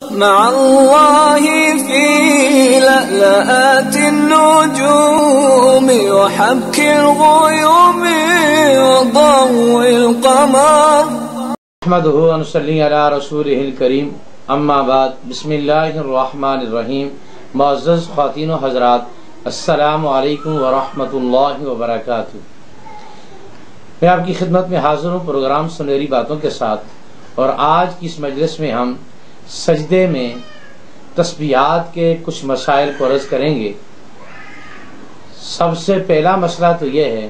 مع الله في لألآت النجوم وحبك الغيوم وضوء القمر احمدہ ونصلی علی رسولہ الکریم اما بعد بسم اللہ الرحمن الرحیم معزز خواتین و حضرات السلام علیکم ورحمۃ اللہ وبرکاتہ۔ میں آپ کی خدمت میں حاضر ہوں پروگرام سنہری باتوں کے ساتھ، اور آج کی اس مجلس میں ہم سجدے میں تسبیحات کے کچھ مسائل کو عرض کریں گے۔ سب سے پہلا مسئلہ تو یہ ہے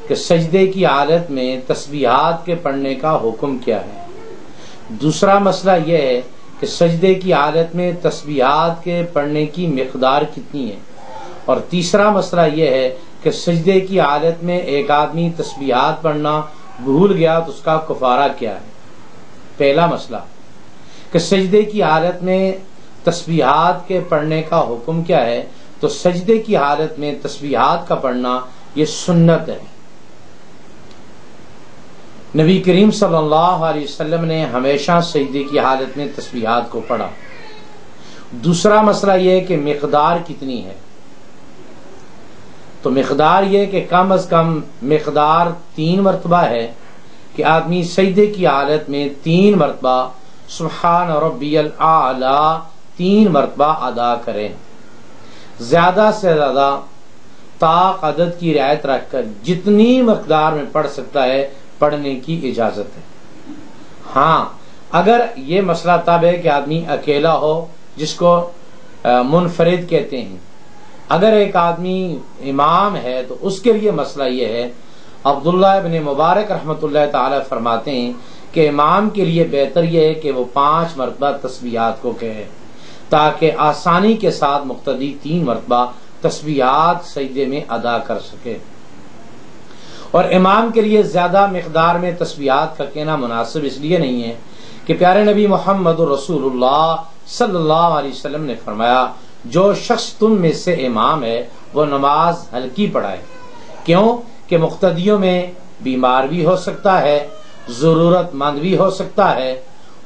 کہ سجدے کی حالت میں تسبیحات کے پڑھنے کا حکم کیا ہے۔ دوسرا مسئلہ یہ ہے کہ سجدے کی حالت میں تسبیحات کے پڑھنے کی مقدار کتنی ہے، اور تیسرا مسئلہ یہ ہے کہ سجدے کی حالت میں ایک آدمی تسبیحات پڑھنا بھول گیا تو اس کا کفارہ کیا ہے۔ پہلا مسئلہ کہ سجدے کی حالت میں تسبیحات کے پڑھنے کا حکم کیا ہے، تو سجدے کی حالت میں تسبیحات کا پڑھنا یہ سنت ہے۔ نبی کریم صلی اللہ علیہ وسلم نے ہمیشہ سجدے کی حالت میں تسبیحات کو پڑھا۔ دوسرا مسئلہ یہ ہے کہ مقدار کتنی ہے، تو مقدار یہ کہ کم از کم مقدار 3 مرتبہ ہے کہ آدمی سجدے کی حالت میں 3 مرتبہ سبحان ربی الاعلی 3 مرتبہ ادا کریں۔ زیادہ سے زیادہ طاق عدد کی رعایت رکھ کر جتنی مقدار میں پڑھ سکتا ہے پڑھنے کی اجازت ہے۔ ہاں، اگر یہ مسئلہ تب ہے کہ آدمی اکیلا ہو، جس کو منفرد کہتے ہیں۔ اگر ایک آدمی امام ہے تو اس کے لیے مسئلہ یہ ہے، عبداللہ ابن مبارک رحمۃ اللہ تعالی فرماتے ہیں کہ امام کے لیے بہتر یہ ہے کہ وہ 5 مرتبہ تسبیحات کو کہے، تاکہ آسانی کے ساتھ مقتدی 3 مرتبہ تسبیحات سجدے میں ادا کر سکے۔ اور امام کے لیے زیادہ مقدار میں تسبیحات کا کہنا مناسب اس لیے نہیں ہے کہ پیارے نبی محمد رسول اللہ صلی اللہ علیہ وسلم نے فرمایا، جو شخص تم میں سے امام ہے وہ نماز ہلکی پڑھائے۔ کیوں کہ مقتدیوں میں بیمار بھی ہو سکتا ہے، ضرورت مند بھی ہو سکتا ہے،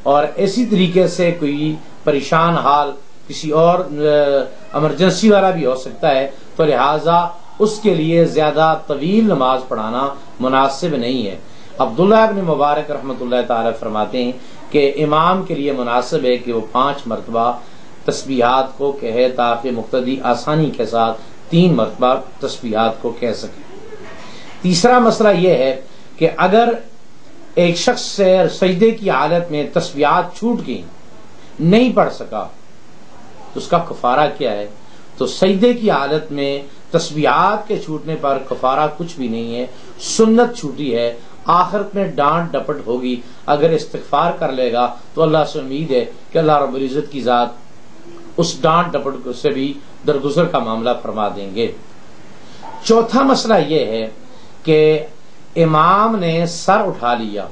اور اسی طریقے سے کوئی پریشان حال کسی اور ایمرجنسی والا بھی ہو سکتا ہے، تو لہٰذا اس کے لیے زیادہ طویل نماز پڑھانا مناسب نہیں ہے۔ عبداللہ ابن مبارک رحمۃ اللہ تعالی فرماتے ہیں کہ امام کے لیے مناسب ہے کہ وہ 5 مرتبہ تسبیحات کو کہے، تاکہ مقتدی آسانی کے ساتھ 3 مرتبہ تسبیحات کو کہہ سکے۔ تیسرا مسئلہ یہ ہے کہ اگر ایک شخص سے سجدے کی حالت میں تسبیحات چھوٹ گئی، نہیں پڑھ سکا، تو اس کا کفارہ کیا ہے؟ تو سجدے کی حالت میں تسبیحات کے چھوٹنے پر کفارہ کچھ بھی نہیں ہے، سنت چھوٹی ہے، آخرت میں ڈانٹ ڈپٹ ہوگی۔ اگر استغفار کر لے گا تو اللہ سے امید ہے کہ اللہ رب العزت کی ذات اس ڈانٹ ڈپٹ سے بھی درگزر کا معاملہ فرما دیں گے۔ چوتھا مسئلہ یہ ہے کہ امام نے سر اٹھا لیا،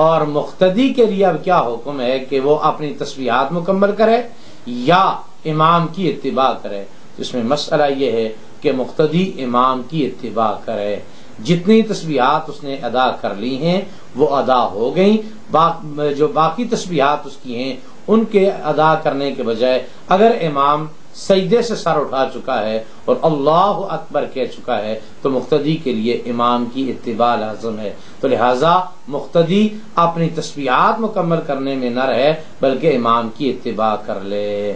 اور مقتدی کے لیے اب کیا حکم ہے کہ وہ اپنی تسبیحات مکمل کرے یا امام کی اتباع کرے؟ اس میں مسئلہ یہ ہے کہ مقتدی امام کی اتباع کرے۔ جتنی تسبیحات اس نے ادا کر لی ہیں وہ ادا ہو گئیں، جو باقی تسبیحات اس کی ہیں ان کے ادا کرنے کے بجائے اگر امام سجدے سے سر اٹھا چکا ہے اور اللہ اکبر کہہ چکا ہے تو مقتدی کے لیے امام کی اتباع لازم ہے۔ تو لہٰذا مقتدی اپنی تسبیحات مکمل کرنے میں نہ رہے بلکہ امام کی اتباع کر لے۔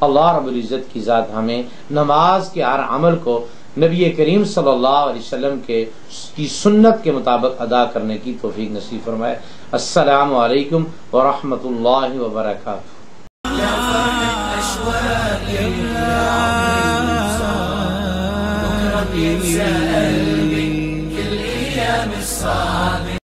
اللہ رب العزت کی ذات ہمیں نماز کے ہر عمل کو نبی کریم صلی اللہ علیہ وسلم کی سنت کے مطابق ادا کرنے کی توفیق نصیب فرمائے۔ السلام علیکم ورحمۃ اللہ وبرکاتہ۔ كل أيام الصالحة